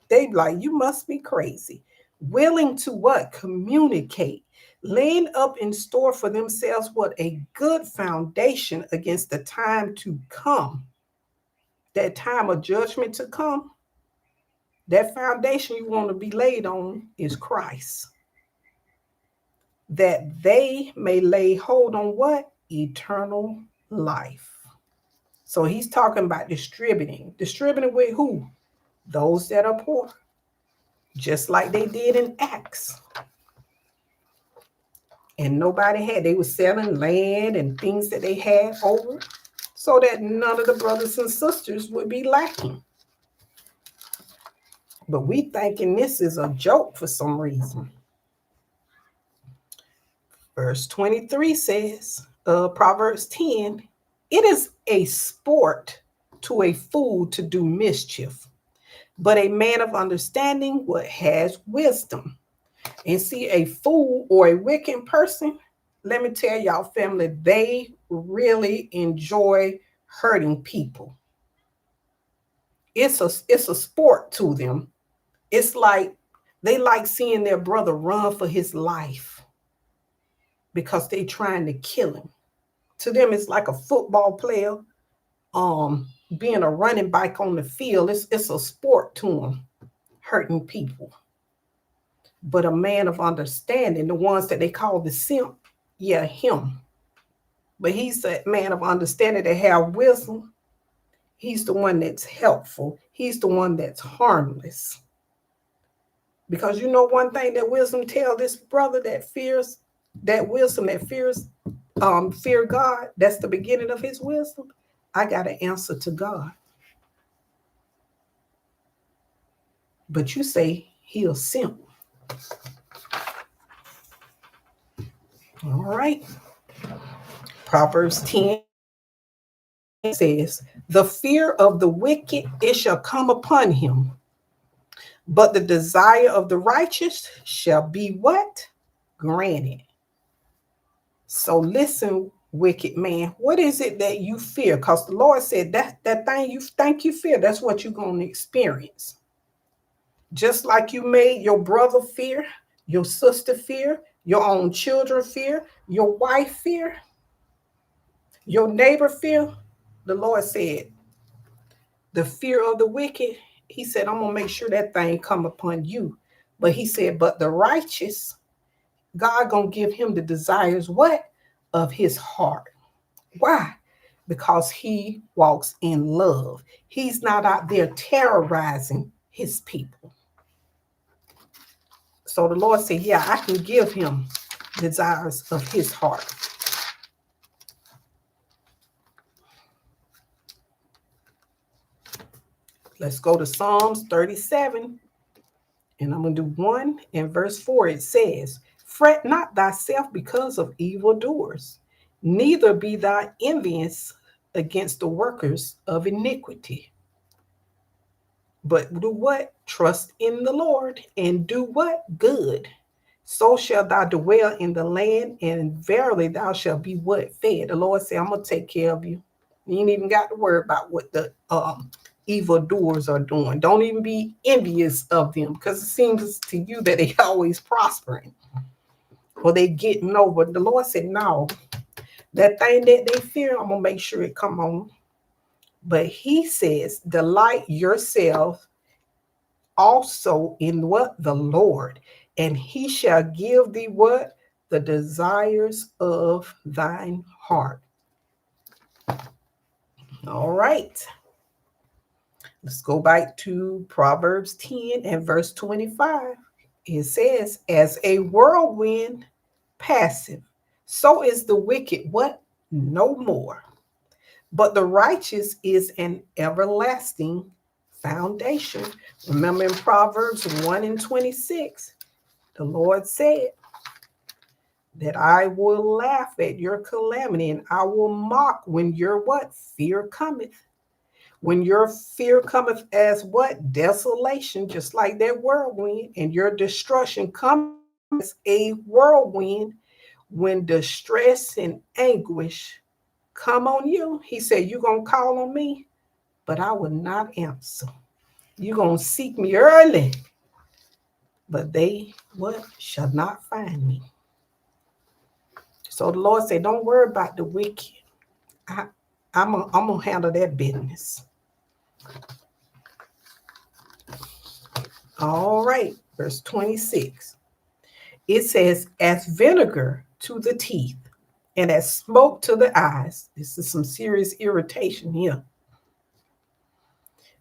Speaker 1: They like, you must be crazy. Willing to what? Communicate. laying up in store for themselves what a good foundation against the time to come, that time of judgment to come. That foundation you want to be laid on is Christ, that they may lay hold on what? Eternal life. So he's talking about distributing. Distributing with who? Those that are poor, just like they did in Acts. And nobody had, they were selling land and things that they had over so that none of the brothers and sisters would be lacking. But we thinking this is a joke for some reason. Verse 23 says, Proverbs 10, it is a sport to a fool to do mischief, but a man of understanding what has wisdom. And see, a fool or a wicked person, let me tell y'all, family, they really enjoy hurting people. It's a sport to them. It's like they like seeing their brother run for his life because they trying to kill him. To them, it's like a football player being a running back on the field. It's a sport to them, hurting people. But a man of understanding, the ones that they call the simp, yeah, him. But he's a man of understanding that have wisdom. He's the one that's helpful. He's the one that's harmless. Because you know one thing that wisdom tell this brother that fears, that wisdom that fear God, that's the beginning of his wisdom. I got to answer to God. But you say he a simp. All right. Proverbs 10 says, the fear of the wicked, it shall come upon him, but the desire of the righteous shall be what? Granted. So listen, wicked man, what is it that you fear? Because the Lord said that thing you think you fear, that's what you're going to experience. Just like you made your brother fear, your sister fear, your own children fear, your wife fear, your neighbor fear. The Lord said, the fear of the wicked, he said, I'm going to make sure that thing come upon you. But he said, but the righteous, God going to give him the desires, what? Of his heart. Why? Because he walks in love. He's not out there terrorizing his people. So the Lord said, yeah, I can give him desires of his heart. Let's go to Psalms 37. And I'm going to do 1 and verse 4. It says, fret not thyself because of evildoers, neither be thou envious against the workers of iniquity. But do what? Trust in the Lord and do what? Good. So shall thou dwell in the land, and verily thou shalt be what? Fed. The Lord said, I'm going to take care of you. You ain't even got to worry about what the evildoers are doing. Don't even be envious of them, because it seems to you that they always prospering or they getting over. The Lord said, no, that thing that they fear, I'm going to make sure it come on. But he says, delight yourself also in what? The Lord, and he shall give thee what? The desires of thine heart. All right. Let's go back to Proverbs 10 and verse 25. It says, as a whirlwind passive, so is the wicked what? No more. But the righteous is an everlasting foundation. Remember in Proverbs 1 and 26, the Lord said that I will laugh at your calamity and I will mock when your what? Fear cometh. When your fear cometh as what? Desolation, just like that whirlwind, and your destruction comes as a whirlwind. When distress and anguish come on you, he said, you're going to call on me, but I will not answer. You're going to seek me early, but they what? Shall not find me. So the Lord said, don't worry about the wicked. I'm gonna handle that business. All right, verse 26. It says, as vinegar to the teeth and as smoke to the eyes. This is some serious irritation here.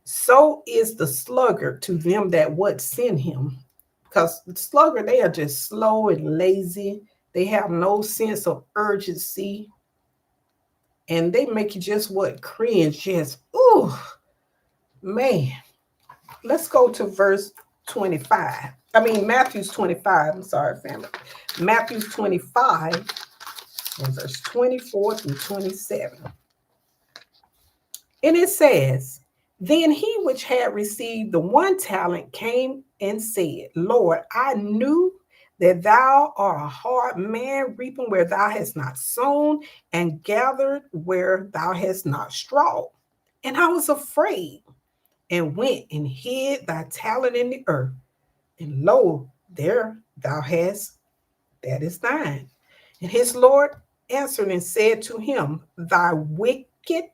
Speaker 1: So is the sluggard to them that would send him. Because the sluggard, they are just slow and lazy. They have no sense of urgency. And they make you just what? Cringe. Just, ooh, man. Let's go to verse 25. Matthew's 25. I'm sorry, family. Matthew's 25 and verse 24 through 27. And it says, then he which had received the one talent came and said, Lord, I knew that thou art a hard man, reaping where thou hast not sown, and gathered where thou hast not strawed. And I was afraid, and went and hid thy talent in the earth. And lo, there thou hast, that is thine. And his Lord answered and said to him, thy wicked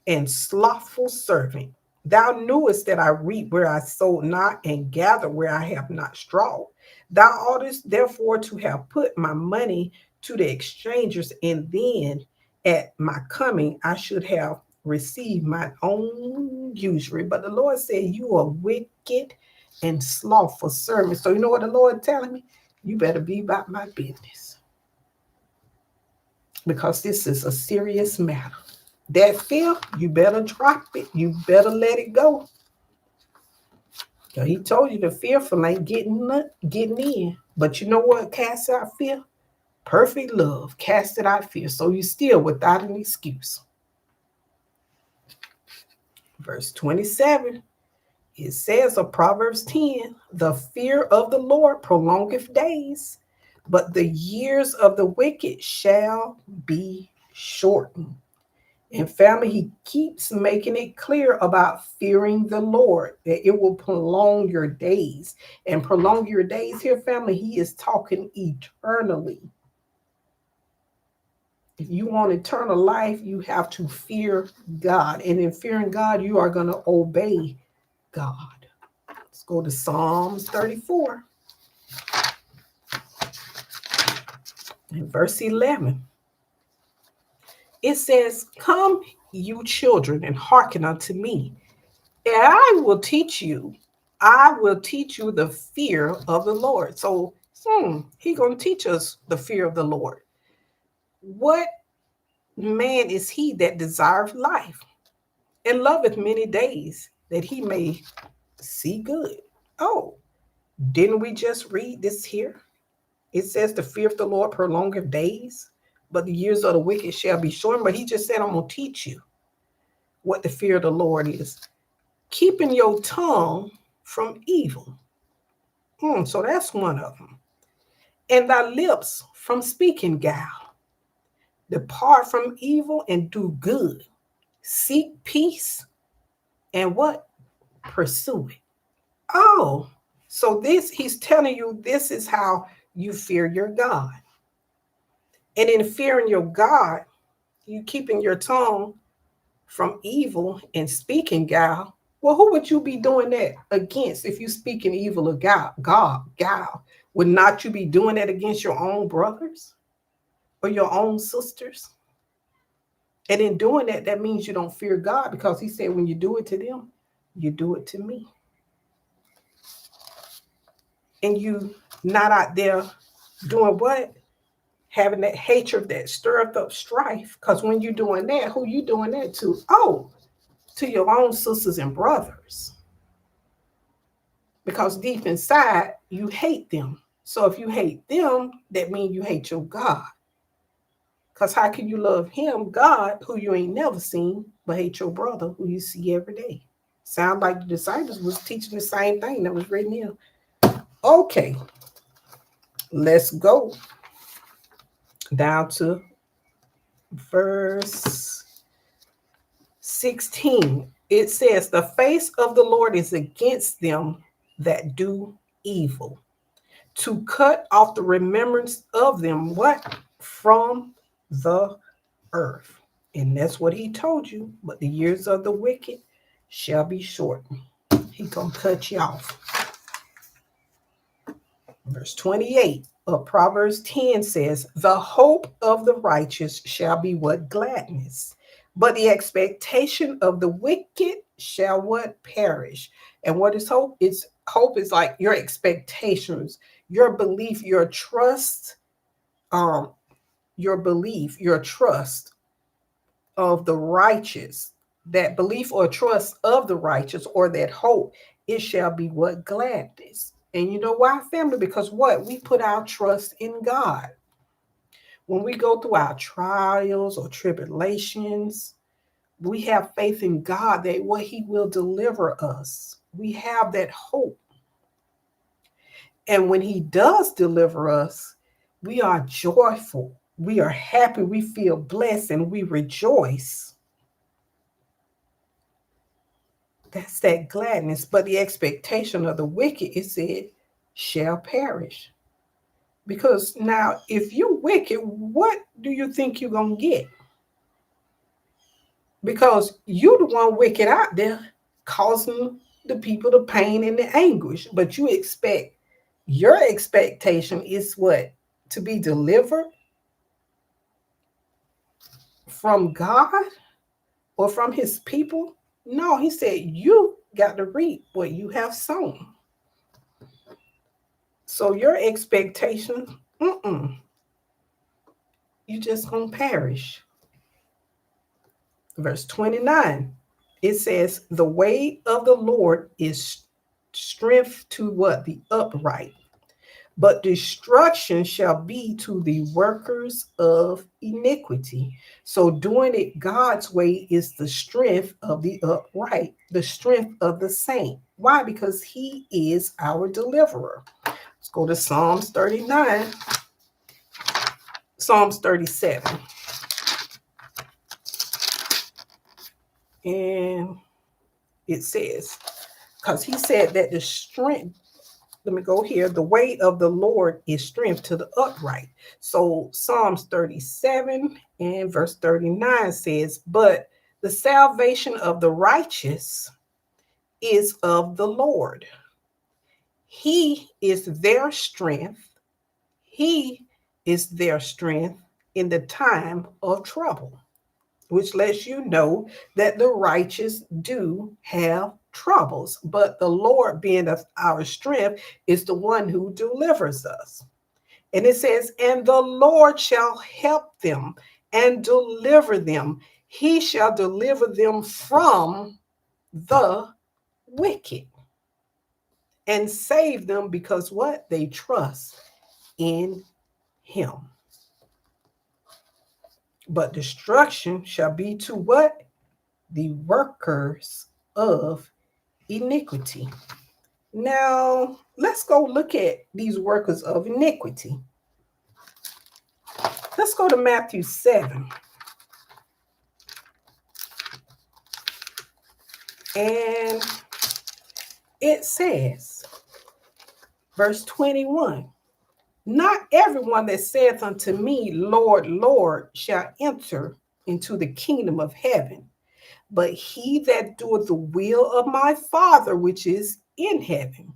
Speaker 1: and slothful servant, thou knewest that I reap where I sowed not, and gather where I have not strawed. Thou oughtest therefore to have put my money to the exchangers, and then at my coming I should have received my own usury. But the Lord said, you are wicked and slothful servant. So you know what the Lord telling me? You better be about my business, because this is a serious matter. That fear, you better drop it. You better let it go. He told you the fearful ain't getting in. But you know what? Cast out fear. Perfect love. Cast it out fear. So you still without an excuse. Verse 27. It says of Proverbs 10, the fear of the Lord prolongeth days, but the years of the wicked shall be shortened. And family, he keeps making it clear about fearing the Lord, that it will prolong your days. And prolong your days here, family, he is talking eternally. If you want eternal life, you have to fear God. And in fearing God, you are going to obey God. Let's go to Psalms 34 and verse 11. It says, come, you children, and hearken unto me, and I will teach you the fear of the Lord. So he's going to teach us the fear of the Lord. What man is he that desireth life and loveth many days, that he may see good? Oh, didn't we just read this here? It says the fear of the Lord prolongeth days, but the years of the wicked shall be shortened. But he just said, I'm going to teach you what the fear of the Lord is. Keeping your tongue from evil. So that's one of them. And thy lips from speaking guile. Depart from evil and do good. Seek peace and what? Pursue it. Oh, so he's telling you this is how you fear your God. And in fearing your God, you keeping your tongue from evil and speaking guile. Well, who would you be doing that against if you speaking evil of guile? Would not you be doing that against your own brothers or your own sisters? And in doing that, that means you don't fear God, because he said when you do it to them, you do it to me. And you not out there doing what? Having that hatred that stirred up strife. Because when you're doing that, who you doing that to? Oh, to your own sisters and brothers. Because deep inside, you hate them. So if you hate them, that means you hate your God. Because how can you love him, God, who you ain't never seen, but hate your brother who you see every day? Sound like the disciples was teaching the same thing that was written here. Okay, let's go down to verse 16. It says, the face of the Lord is against them that do evil, to cut off the remembrance of them, what? From the earth. And that's what he told you. But the years of the wicked shall be shortened. He gonna cut you off. Verse 28 of Proverbs 10 says, the hope of the righteous shall be what? Gladness. But the expectation of the wicked shall what? Perish. And what is hope? It's hope is like your expectations, your belief, your trust, your trust of the righteous, that belief or trust of the righteous, or that hope, it shall be what? Gladness. And you know why, family? Because what? We put our trust in God. When we go through our trials or tribulations, we have faith in God that what he will deliver us. We have that hope. And when he does deliver us, we are joyful. We are happy. We feel blessed and we rejoice. That's that gladness. But the expectation of the wicked, it said, shall perish. Because now, if you're wicked, what do you think you're going to get? Because you're the one wicked out there causing the people the pain and the anguish. But you expect, your expectation is what? To be delivered from God or from his people? No, he said, you got to reap what you have sown. So your expectation, you just gonna perish. Verse 29, it says, the way of the Lord is strength to what? The upright. But destruction shall be to the workers of iniquity. So doing it God's way is the strength of the upright, the strength of the saint. Why? Because he is our deliverer. Let's go to Psalms 39, Psalms 37. And it says, because he said that the strength, let me go here, the way of the Lord is strength to the upright. So Psalms 37 and verse 39 says, but the salvation of the righteous is of the Lord. He is their strength. He is their strength in the time of trouble, which lets you know that the righteous do have troubles, but the Lord, being our strength, is the one who delivers us. And it says, and the Lord shall help them and deliver them. He shall deliver them from the wicked and save them, because what? They trust in him. But destruction shall be to what? The workers of iniquity. Now, let's go look at these workers of iniquity. Let's go to Matthew 7. And it says, verse 21, not everyone that saith unto me, Lord, Lord, shall enter into the kingdom of heaven, but he that doeth the will of my Father which is in heaven.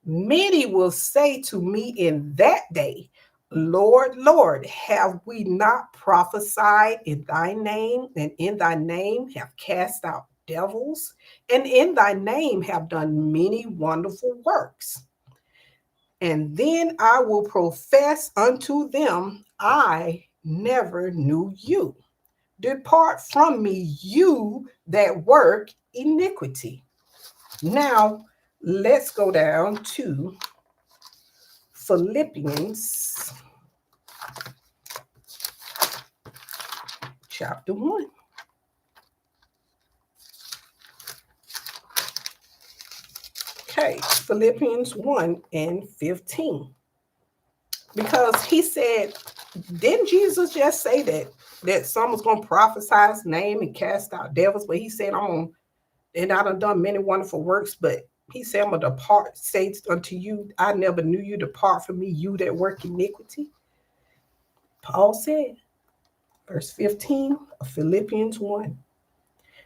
Speaker 1: Many will say to me in that day, Lord, Lord, have we not prophesied in thy name, and in thy name have cast out devils, and in thy name have done many wonderful works? And then I will profess unto them, I never knew you. Depart from me, you that work iniquity. Now, let's go down to Philippians chapter 1. Okay, Philippians 1 and 15. Because he said, didn't Jesus just say that someone's going to prophesy his name and cast out devils? But he said, and I done many wonderful works, but He said, I'm going to depart, say unto you, I never knew you, depart from me, you that work iniquity. Paul said, verse 15 of Philippians 1.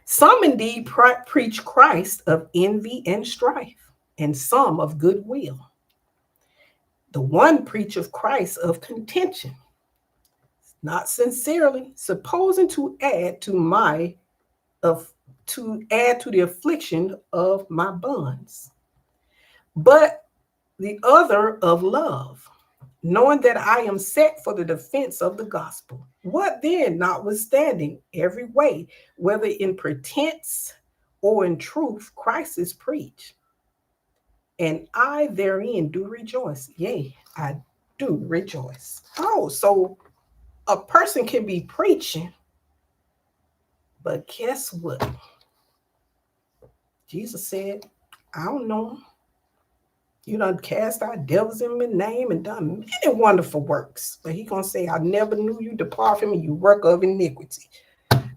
Speaker 1: Some indeed preach Christ of envy and strife, and some of goodwill. The one preach of Christ of contention, not sincerely, supposing to add to the affliction of my bonds. But the other of love, knowing that I am set for the defense of the gospel. What then, notwithstanding every way, whether in pretense or in truth, Christ is preached. And I therein do rejoice. Yea, I do rejoice. Oh, so a person can be preaching, but guess what? Jesus said, I don't know him. You done cast out devils in my name and done many wonderful works. But he gonna say, I never knew you, depart from me, you worker of iniquity.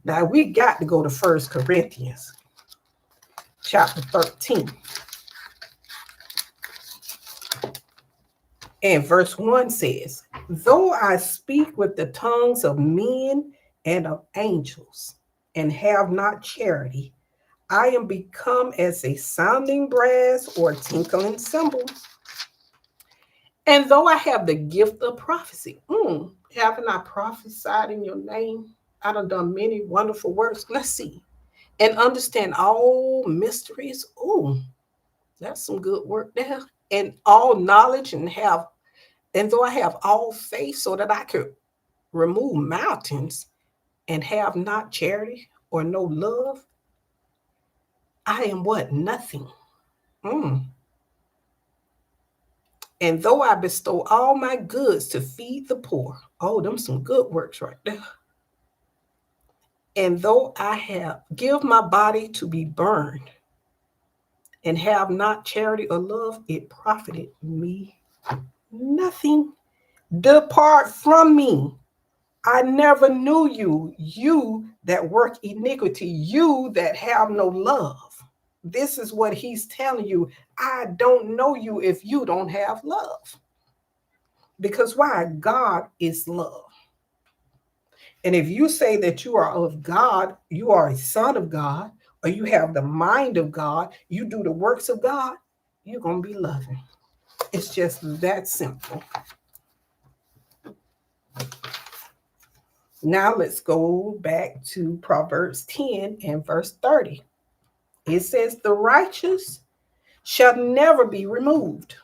Speaker 1: Now we got to go to 1 Corinthians chapter 13. And verse 1 says, though I speak with the tongues of men and of angels, and have not charity, I am become as a sounding brass or a tinkling cymbal. And though I have the gift of prophecy, haven't I prophesied in your name? I done many wonderful works. Let's see. And understand all mysteries. That's some good work there. And all knowledge and though I have all faith so that I could remove mountains and have not charity or no love, I am what? Nothing. And though I bestow all my goods to feed the poor, them some good works right there. And though I have give my body to be burned and have not charity or love, it profited me nothing. Depart from me. I never knew you, you that work iniquity, you that have no love. This is what he's telling you. I don't know you if you don't have love. Because why? God is love. And if you say that you are of God, you are a son of God, or you have the mind of God, you do the works of God, you're going to be loving. It's just that simple. Now let's go back to Proverbs 10 and verse 30. It says, the righteous shall never be removed,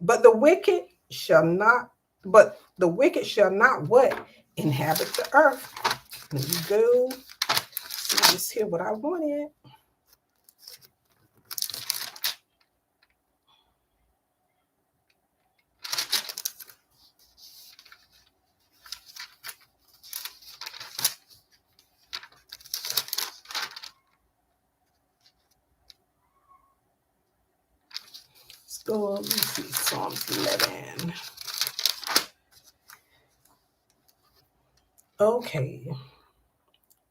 Speaker 1: but the wicked shall not what? Inhabit the earth. Let me go see this here, what I wanted. Let's go, let me see, Psalms 11. Okay.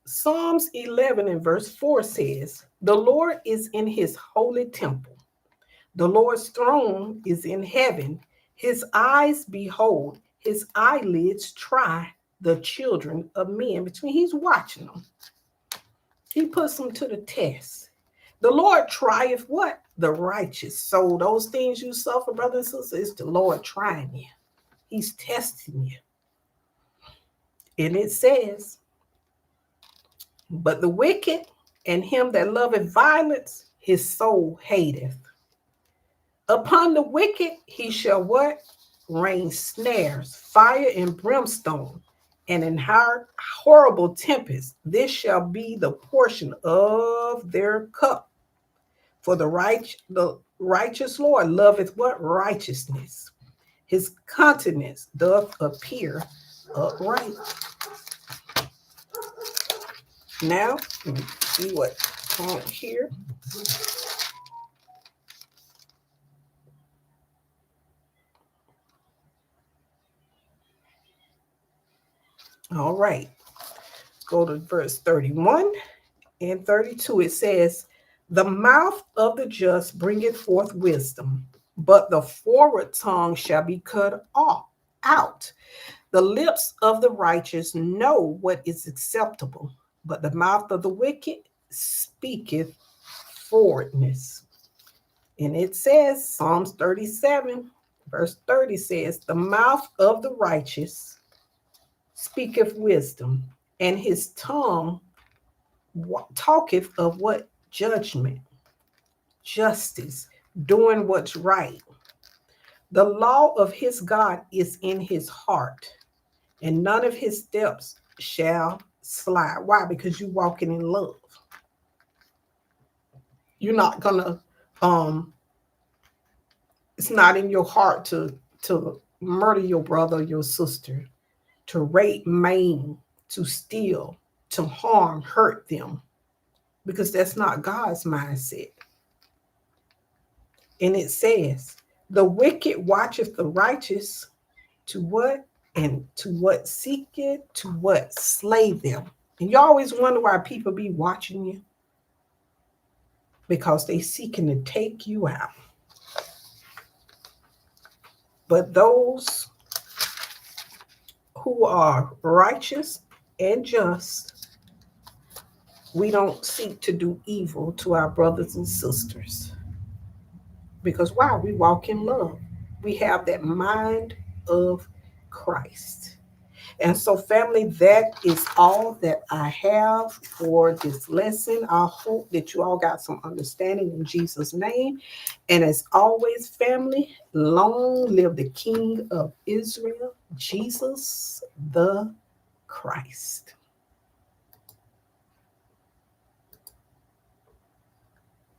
Speaker 1: Psalms 11 and verse 4 says, the Lord is in his holy temple. The Lord's throne is in heaven. His eyes behold, his eyelids try the children of men. He's watching them. He puts them to the test. The Lord trieth what? The righteous. So those things you suffer, brothers and sisters, is the Lord trying you. He's testing you. And it says, but the wicked and him that loveth violence, his soul hateth. Upon the wicked he shall what? Rain snares, fire and brimstone, and in horrible tempest. This shall be the portion of their cup. For the righteous Lord loveth what? Righteousness. His countenance doth appear upright. Now, let me see what's on here. All right. Go to verse 31 and 32. It says, The mouth of the just bringeth forth wisdom, but the forward tongue shall be cut off out. The lips of the righteous know what is acceptable, but the mouth of the wicked speaketh forwardness. And it says, Psalms 37, verse 30 says, the mouth of the righteous speaketh wisdom, and his tongue talketh of what? Judgment, justice, doing what's right. The law of his God is in his heart, and none of his steps shall slide. Why? Because you're walking in love. You're not gonna it's not in your heart to murder your brother or your sister, to rape, maim, to steal, to harm, hurt them, because that's not God's mindset. And it says, the wicked watcheth the righteous to what? And to what seek it, to what slay them. And you always wonder why people be watching you, because they seeking to take you out. But those who are righteous and just, we don't seek to do evil to our brothers and sisters. Because why? We walk in love. We have that mind of Christ. And so, family, that is all that I have for this lesson. I hope that you all got some understanding in Jesus' name. And as always, family, long live the King of Israel, Jesus the Christ.